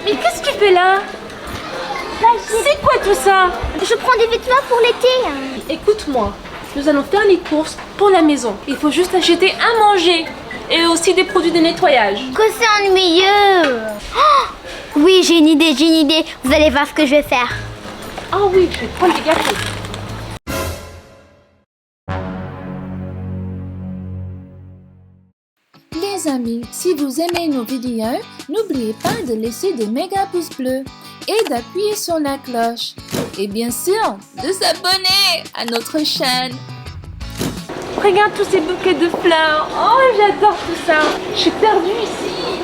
Mais qu'est-ce que tu fais là? C'est quoi tout ça? Je prends des vêtements pour l'été. Écoute-moi, nous allons faire les courses pour la maison. Il faut juste acheter à manger et aussi des produits de nettoyage. Que c'est ennuyeux. Oui, j'ai une idée. Vous allez voir ce que je vais faire. Ah oui, je vais prendre des gâteaux. Les amis, si vous aimez nos vidéos, n'oubliez pas de laisser des méga pouces bleus et d'appuyer sur la cloche. Et bien sûr, de s'abonner à notre chaîne. Regarde tous ces bouquets de fleurs. Oh, j'adore tout ça. Je suis perdue ici.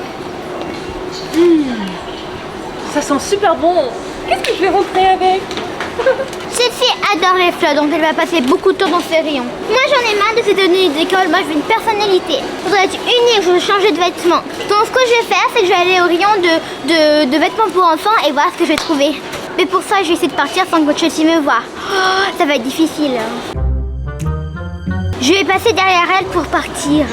Ça sent super bon. Qu'est-ce que je vais rentrer avec? Cette fille adore les fleurs, donc elle va passer beaucoup de temps dans ces rayons. Moi, j'en ai marre de ces tenues d'école. Moi, je veux une personnalité. Faudrait être unique, je veux changer de vêtements. Donc, ce que je vais faire, c'est que je vais aller au rayon de vêtements pour enfants et voir ce que je vais trouver. Mais pour ça, je vais essayer de partir sans que Chelsea me voie. Oh, ça va être difficile. Je vais passer derrière elle pour partir.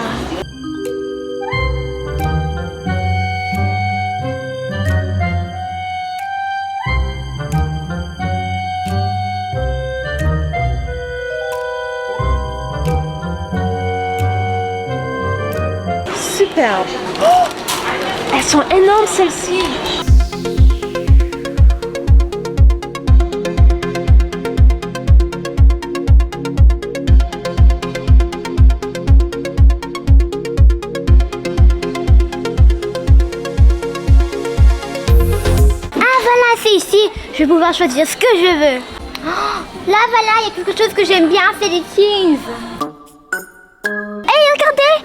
Superbe. Oh, elles sont énormes celles-ci. Ici, je vais pouvoir choisir ce que je veux. Oh, là, voilà, il y a quelque chose que j'aime bien, c'est les jeans. Hey, regardez!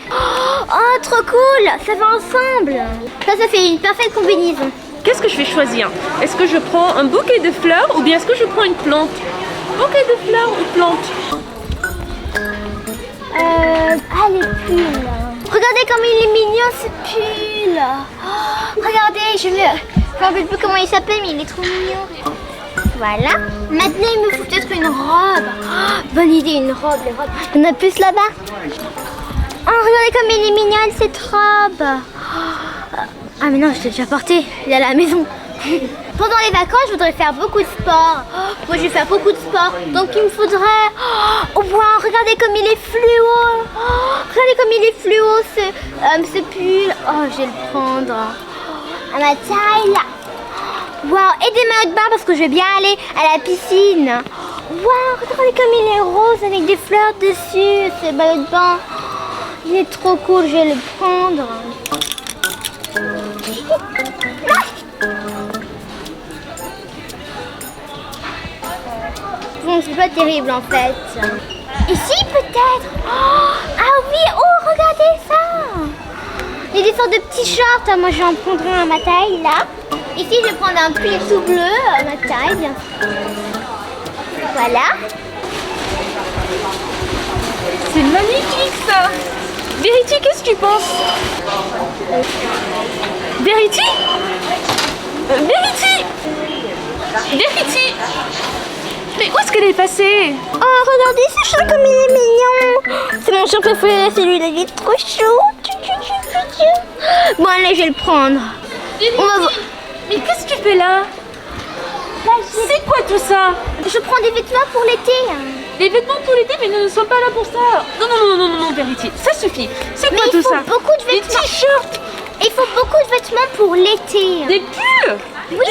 Oh, trop cool! Ça va ensemble. Ça fait une parfaite combinaison. Qu'est-ce que je vais choisir? Est-ce que je prends un bouquet de fleurs ou bien est-ce que je prends une plante? Bouquet de fleurs ou plante? Les pulls. Regardez comme il est mignon ce pull. Oh, regardez, je me rappelle plus comment il s'appelle, mais il est trop mignon. Voilà. Maintenant, il me faut peut-être une robe. Oh, bonne idée, une robe, les robes. Il y en a plus là-bas. Oh, regardez comme il est mignonne cette robe. Ah, mais non, je l'ai déjà portée. Il est à la maison. Pendant les vacances, je voudrais faire beaucoup de sport. Moi, je vais faire beaucoup de sport. Donc, il me faudrait... Oh, wow, regardez comme il est fluo. Regardez comme il est fluo, ce pull. Oh, je vais le prendre. À ma taille, là. Wow, et des maillots de bain parce que je vais bien aller à la piscine. Wow, regardez comme il est rose avec des fleurs dessus, ce maillot de bain. Il est trop cool, je vais le prendre. Bon, c'est pas terrible en fait. Ici peut-être. Ah oui, oh regardez ça. Il y a des sortes de petits shorts. Moi je vais en prendre un à ma taille là. Ici je vais prendre un pull tout bleu à ma taille bien sûr. Voilà. C'est magnifique ça. Verity, qu'est-ce que tu penses? Verity? Verity? Verity? Mais où est-ce qu'elle est passée? Oh, regardez ce chien comme il est mignon. C'est mon chien préféré, celui-là, il est trop chou. Bon, allez, je vais le prendre. Verity, mais qu'est-ce que tu fais là? C'est quoi tout ça? Je prends des vêtements pour l'été. Les vêtements pour l'été, mais nous ne sommes pas là pour ça. Non, Verity, ça suffit. C'est quoi tout ça? Mais il faut beaucoup de vêtements. Des t-shirts. Il faut beaucoup de vêtements pour l'été. Des pulls. Oui.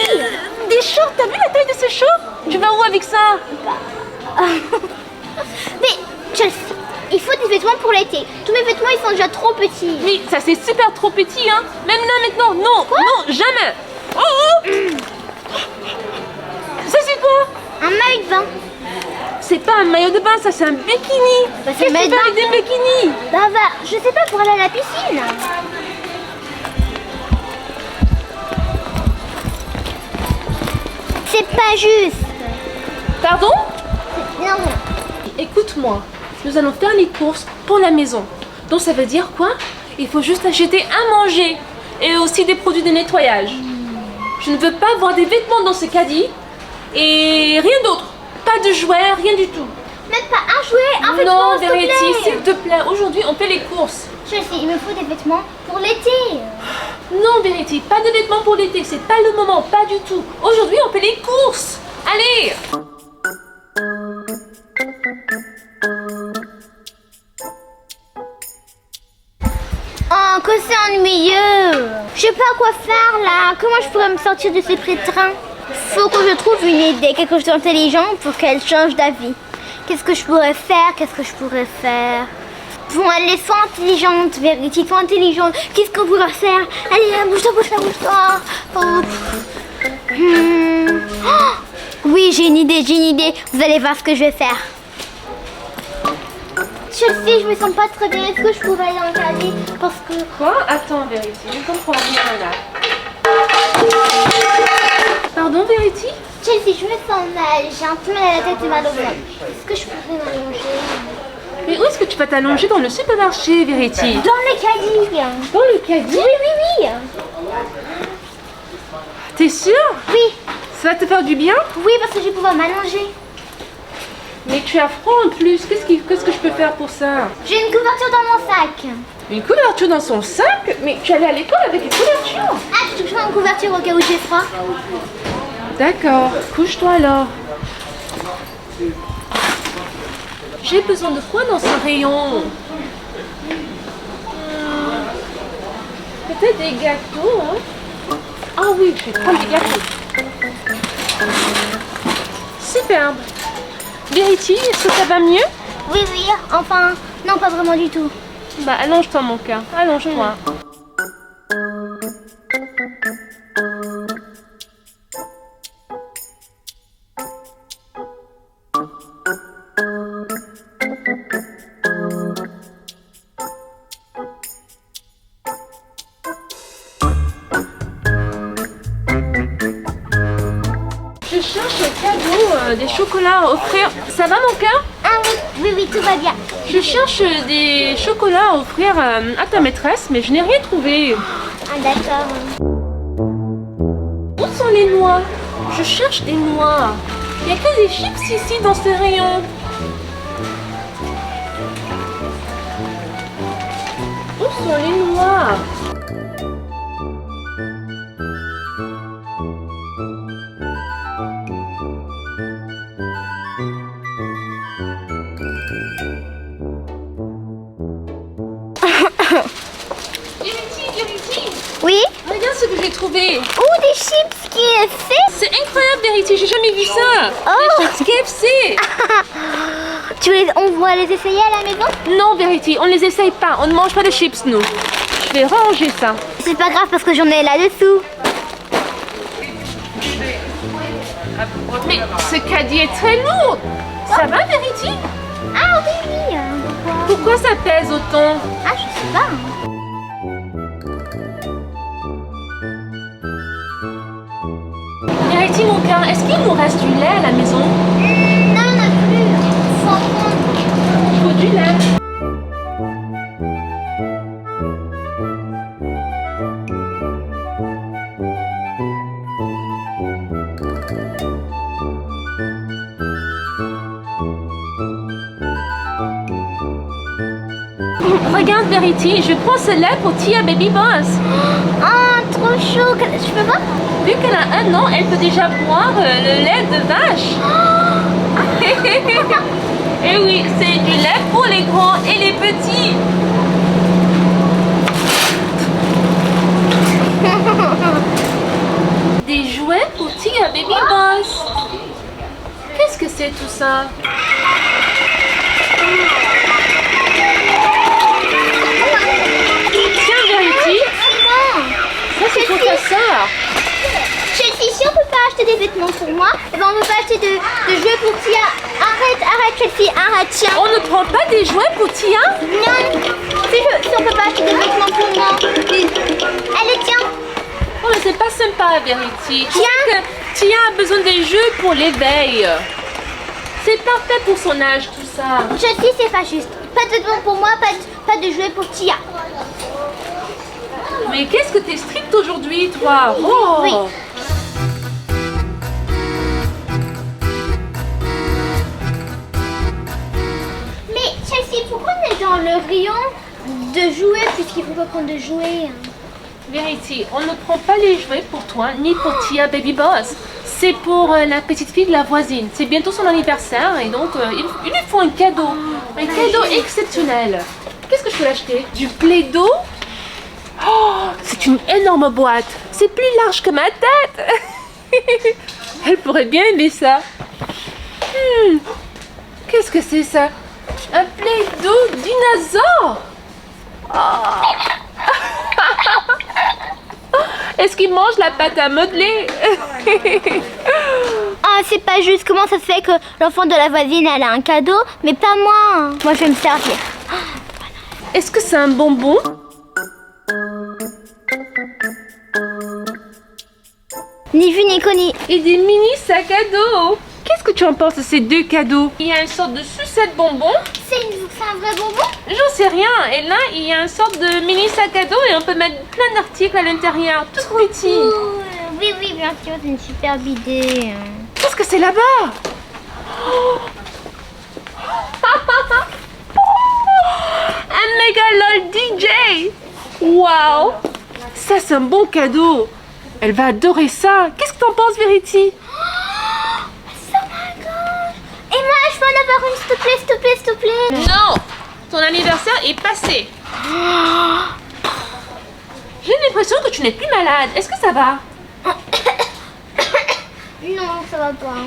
Des shorts, t'as vu la taille de ces shorts? Tu vas où avec ça? Mais Chelsea, il faut des vêtements pour l'été. Tous mes vêtements, ils sont déjà trop petits. Mais ça c'est super trop petit, hein. Même là maintenant, non, Quoi? non, jamais. Oh. Ça c'est quoi? Un maillot de bain. C'est pas un maillot de bain, ça c'est un bikini. Bah, c'est Qu'est-ce que tu fais avec des bikinis? Bah, je sais pas, pour aller à la piscine. C'est pas juste. Pardon? Non. Écoute-moi, nous allons faire les courses pour la maison. Donc ça veut dire quoi? Il faut juste acheter à manger et aussi des produits de nettoyage. Je ne veux pas voir des vêtements dans ce caddie et rien d'autre. Pas de jouets, rien du tout. Même pas un jouet, un vêtement, Non, s'il te Verity, plaît. s'il te plaît. Aujourd'hui, on fait les courses. Chelsea, il me faut des vêtements pour l'été. Non, Verity, pas de vêtements pour l'été, c'est pas le moment, pas du tout. Aujourd'hui, on fait les courses. Allez! Oh, que c'est ennuyeux. Je sais pas quoi faire là. Comment je pourrais me sortir de ces pétrins? Faut que je trouve une idée, quelque chose d'intelligent pour qu'elle change d'avis. Qu'est-ce que je pourrais faire? Bon, elle est fort intelligente, Verity, fort intelligente. Qu'est-ce qu'on pourrait faire? Allez, bouge-toi, bouge-toi. Oh. Oh. Oui, j'ai une idée. Vous allez voir ce que je vais faire. Chelsea, je me sens pas très bien. Est-ce que je pourrais aller en caler? Parce que... Quoi? Attends, Verity, je comprends rien là. Pardon, Verity? Chelsea, je me sens mal. J'ai un peu mal à la tête et mal au ventre. Est-ce que je pourrais m'allonger? Mais où est-ce que tu vas t'allonger dans le supermarché, Verity? Dans le caddie. Dans le caddie? Oui. T'es sûre? Oui, Ça va te faire du bien? oui, parce que je vais pouvoir m'allonger. Mais tu as froid en plus, qu'est-ce que je peux faire pour ça? J'ai une couverture dans mon sac. Une couverture dans son sac? Mais tu allais à l'école avec une couverture? Ah, je touche une couverture au cas où j'ai froid. D'accord, couche-toi alors. J'ai besoin de quoi dans ce rayon? Peut-être des gâteaux, hein? Ah oui, je vais prendre des gâteaux. Superbe. Verity, est-ce que ça va mieux? Oui, enfin, non, pas vraiment du tout. Bah, allonge-toi mon cœur, allonge-toi. Je cherche un cadeau, des chocolats à offrir. Ça va mon cœur? Ah oui, tout va bien. Je cherche des chocolats à offrir à ta maîtresse, mais je n'ai rien trouvé. Ah d'accord. Où sont les noix? Je cherche des noix. Il n'y a que des chips ici dans ces rayons. Où sont les noix? Verity, Oui? regarde ce que j'ai trouvé. Oh, des chips qui est fait. C'est incroyable, Verity, j'ai jamais vu ça. Oh. Des chips KFC. On va les essayer à la maison? Non, Verity, on ne les essaye pas. On ne mange pas de chips, nous. Je vais ranger ça. C'est pas grave parce que j'en ai là-dessous. Mais ce caddie est très lourd. Ça va, Verity? Ah oui. Pourquoi ça pèse autant? Ah, je sais pas. Verity, mon cœur, est-ce qu'il nous reste du lait à la maison? Non, on n'a plus. Faut en prendre. Il faut du lait. Regarde, Verity, je prends ce lait pour Tia Baby Boss. Ah, trop chaud. Je peux voir? Vu qu'elle a 1 an, elle peut déjà boire le lait de vache. Et oui, c'est du lait pour les grands et les petits. Des jouets pour Tia Baby Boss. Qu'est-ce que c'est tout ça? Tiens, Verity, ça c'est pour ta sœur. Chelsea, si on peut pas acheter des vêtements pour moi, eh ben on peut pas acheter de jouets pour Tia. Arrête Chelsea, arrête, tiens. On ne prend pas des jouets pour Tia? Non, si on peut pas acheter des vêtements pour moi. Allez, tiens. Oh, mais c'est pas sympa, Verity. Tu Tiens. sais que Tia a besoin des jeux pour l'éveil. C'est parfait pour son âge, tout ça. Chelsea, c'est pas juste. Pas de vêtements pour moi, pas de jouets pour Tia. Mais qu'est-ce que t'es stricte aujourd'hui, toi? Oh. Oui. Mais Chelsea, pourquoi on est dans le rayon de jouets puisqu'il faut pas prendre de jouets? Verity, on ne prend pas les jouets pour toi ni pour Tia Baby Boss. C'est pour la petite fille de la voisine. C'est bientôt son anniversaire et donc il lui faut un cadeau. Un cadeau exceptionnel. Qu'est-ce que je peux l'acheter? Du Play-Doh? Oh, c'est une énorme boîte. C'est plus large que ma tête. Elle pourrait bien aimer ça. Qu'est-ce que c'est ça? Un Play-Doh dinosaure. Oh. Est-ce qu'il mange la pâte à modeler? Ah, c'est pas juste. Comment ça se fait que l'enfant de la voisine, elle a un cadeau, mais pas moi? Moi, je vais me servir. Est-ce que c'est un bonbon? Ni vu ni connu. Et des mini sacs à dos. Qu'est-ce que tu en penses de ces deux cadeaux? Il y a une sorte de sucette bonbon. C'est un vrai bonbon? J'en sais rien. Et là, il y a une sorte de mini sac à dos et on peut mettre plein d'articles à l'intérieur. Tout petit. Oui, bien sûr, c'est une superbe idée. Qu'est-ce que c'est là-bas? Un méga LOL DJ. Waouh. Ça, c'est un bon cadeau. Elle va adorer ça. Qu'est-ce que t'en penses, Verity? Et moi, je peux en avoir une, s'il te plaît. Non. Ton anniversaire est passé. J'ai l'impression que tu n'es plus malade. Est-ce que ça va? Non, ça va pas.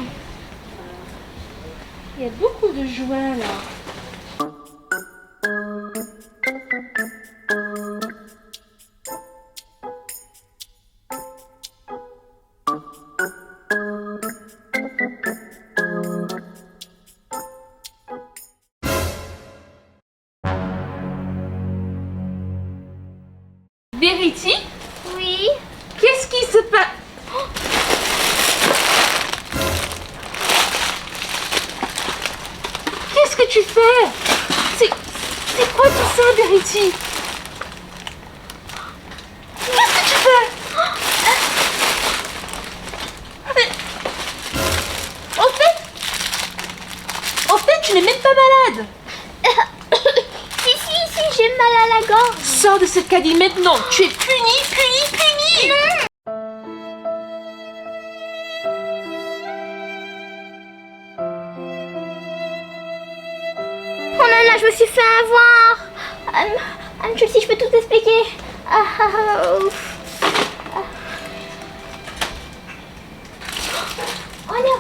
Il y a beaucoup de jouets là. Verity? Oui. Qu'est-ce qui se passe? Qu'est-ce que tu fais? C'est quoi tout ça, Verity? Qu'est-ce que tu fais? En fait, tu n'es même pas malade. Si, j'ai mal à la gorge. Sors de cette cabine maintenant. Tu es puni. Oh là là, je me suis fait avoir. Chelsea, je peux tout expliquer. Ouf. Oh non.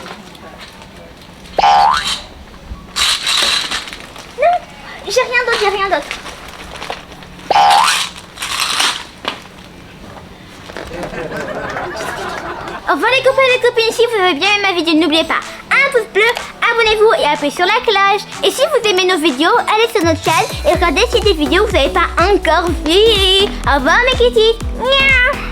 Non, j'ai rien d'autre. Au revoir les copains et les copines, si vous avez bien aimé ma vidéo, n'oubliez pas un pouce bleu, abonnez-vous et appuyez sur la cloche. Et si vous aimez nos vidéos, allez sur notre chaîne et regardez si des vidéos que vous n'avez pas encore vues. Au revoir mes kitties. Miaou.